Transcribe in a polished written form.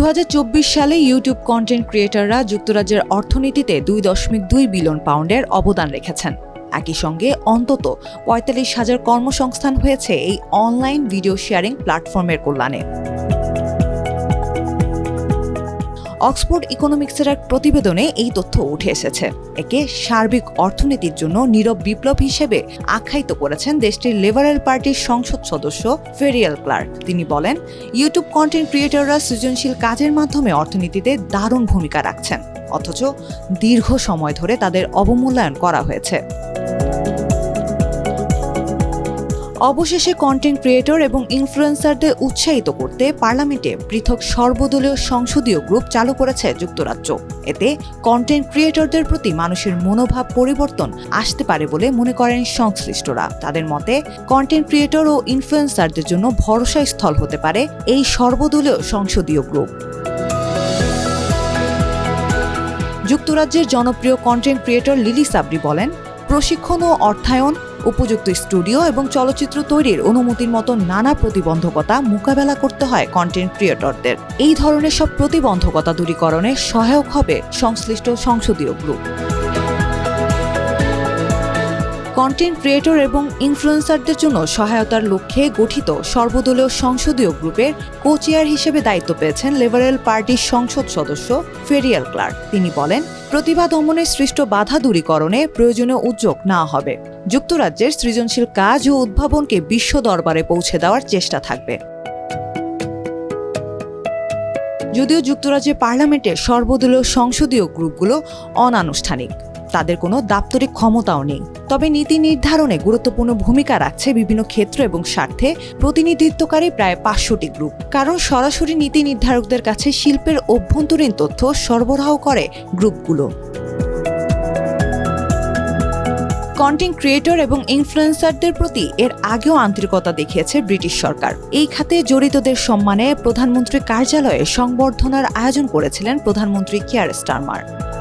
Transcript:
2024 সালে YouTube content ক্রিয়েটররা যুক্তরাজ্যের অর্থনীতিতে 2.2 বিলিয়ন পাউন্ডের অবদান রেখেছেন। একই সঙ্গে অন্তত 45,000 কর্মসংস্থান হয়েছে এই অনলাইন ভিডিও শেয়ারিং প্ল্যাটফর্মের কল্যাণে। অক্সফোর্ড ইকোনমিক্সের এক প্রতিবেদনে এই তথ্য উঠে এসেছে। একে সার্বিক অর্থনীতির জন্য নীরব বিপ্লব হিসেবে আখ্যায়িত করেছেন দেশটির লিবারেল পার্টির সংসদ সদস্য ফেরিয়াল ক্লার্ক। তিনি বলেন, ইউটিউব কন্টেন্ট ক্রিয়েটররা সৃজনশীল কাজের মাধ্যমে অর্থনীতিতে দারুণ ভূমিকা রাখছেন, অথচ দীর্ঘ সময় ধরে তাদের অবমূল্যায়ন করা হয়েছে। অবশেষে কন্টেন্ট ক্রিয়েটর এবং ইনফ্লুয়েন্সারদের উৎসাহিত করতে পার্লামেন্টে পৃথক সর্বদলীয় সংসদীয় গ্রুপ চালু করেছে যুক্তরাজ্য। এতে কন্টেন্ট ক্রিয়েটরদের প্রতি মানুষের মনোভাব পরিবর্তন আসতে পারে বলে মনে করেন সংশ্লিষ্টরা। তাদের মতে, কন্টেন্ট ক্রিয়েটর ও ইনফ্লুয়েন্সারদের জন্য ভরসা স্থল হতে পারে এই সর্বদলীয় সংসদীয় গ্রুপ। যুক্তরাজ্যের জনপ্রিয় কন্টেন্ট ক্রিয়েটর লিলি সাবরি বলেন, প্রশিক্ষণ ও অর্থায়ন, উপযুক্ত স্টুডিও এবং চলচ্চিত্র তৈরির অনুমতির মতো নানা প্রতিবন্ধকতা মোকাবেলা করতে হয় কন্টেন্ট ক্রিয়েটরদের। এই ধরনের সব প্রতিবন্ধকতা দূরীকরণে সহায়ক হবে সংশ্লিষ্ট সংসদীয় গ্রুপ। কন্টেন্ট ক্রিয়েটর এবং ইনফ্লুয়েন্সারদের জন্য সহায়তার লক্ষ্যে গঠিত সর্বদলীয় সংসদীয় গ্রুপের কো-চেয়ার হিসেবে দায়িত্ব পেয়েছেন লিবারেল পার্টির সংসদ সদস্য ফেরিয়াল ক্লার্ক। তিনি বলেন, প্রতিভা দমনে সৃষ্ট বাধা দূরীকরণে প্রয়োজনীয় উদ্যোগ নেওয়া হবে। যুক্তরাজ্যের সৃজনশীল কাজ ও উদ্ভাবনকে বিশ্ব দরবারে পৌঁছে দেওয়ার চেষ্টা থাকবে। যদিও যুক্তরাজ্যের পার্লামেন্টের সর্বদলীয় সংসদীয় গ্রুপগুলো অনানুষ্ঠানিক, তাদের কোনো দাপ্তরিক ক্ষমতাও নেই, তবে নীতি নির্ধারণে গুরুত্বপূর্ণ ভূমিকা রাখছে বিভিন্ন ক্ষেত্র এবং স্বার্থে প্রতিনিধিত্বকারী প্রায় 500টি গ্রুপ। কারণ সরাসরি নীতি নির্ধারকদের কাছে শিল্পের অভ্যন্তরীণ তথ্য সরবরাহ করে গ্রুপগুলো। কন্টেন্ট ক্রিয়েটর এবং ইনফ্লুয়েন্সারদের প্রতি এর আগেও আন্তরিকতা দেখিয়েছে ব্রিটিশ সরকার। এই খাতে জড়িতদের সম্মানে প্রধানমন্ত্রীর কার্যালয়ে সংবর্ধনার আয়োজন করেছিলেন প্রধানমন্ত্রী কিয়ার স্টারমার।